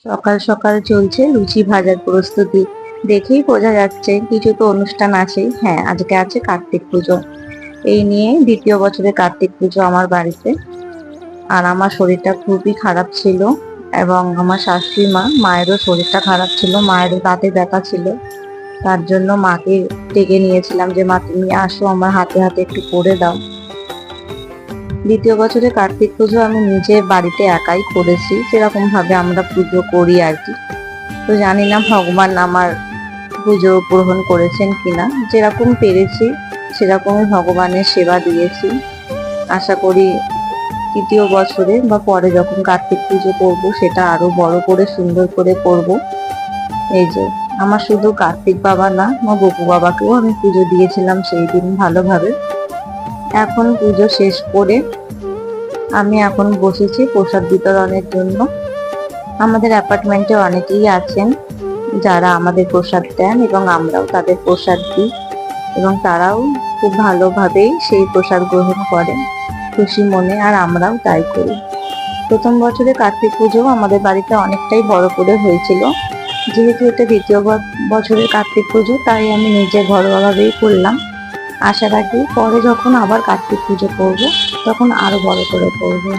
সকাল সকাল চলছে লুচি ভাজার প্রস্তুতি। দেখেই বোঝা যাচ্ছে কিছু তো অনুষ্ঠান আছেই। হ্যাঁ, আজকে আছে কার্তিক পুজো। এই নিয়ে দ্বিতীয় বছরে কার্তিক পুজো আমার বাড়িতে। আর আমার শরীরটা খুবই খারাপ ছিল, এবং আমার শাশুড়ি মায়েরও শরীরটা খারাপ ছিল, মায়েরও দাঁতে ব্যথা ছিল। তার জন্য মাকে ডেকে নিয়েছিলাম যে মা তুমি আসো, আমার হাতে হাতে একটু করে দাও। দ্বিতীয় বছরে কার্তিক পুজো আমি নিজে বাড়িতে একাই করেছি, যেরকম ভাবে আমরা পুজো করি আর কি। তো জানি না ভগবান আমার পুজো গ্রহণ করেছেন কিনা। যেরকম পেরেছি সেরকমই ভগবানের সেবা দিয়েছি। আশা করি তৃতীয় বছরে বা পরে যখন কার্তিক পুজো করব সেটা আরো বড় করে সুন্দর করে করব। এই যে আমার শুধু কার্তিক বাবা না, আমার বপু বাবাকেও আমি পুজো দিয়েছিলাম সেই দিন ভালোভাবে। এখন পুজো শেষ করে আমি এখন বসেছি প্রসাদ বিতরণের জন্য। আমাদের অ্যাপার্টমেন্টে অনেকেই আছেন যারা আমাদের প্রসাদ দেন, এবং আমরাও তাদের প্রসাদ দিই, এবং তারাও খুব ভালোভাবেই সেই প্রসাদ গ্রহণ করেন খুশি মনে, আর আমরাও তাই করি। প্রথম বছরে কার্তিক পুজো আমাদের বাড়িতে অনেকটাই বড় করে হয়েছিল। যেহেতু এটা দ্বিতীয় বছরের কার্তিক পুজো, তাই আমি নিজে ঘরোয়াভাবেই করলাম। আশা রাখি পরে যখন আবার কার্তিক পুজো করব তখন আরো বড় করে করবো।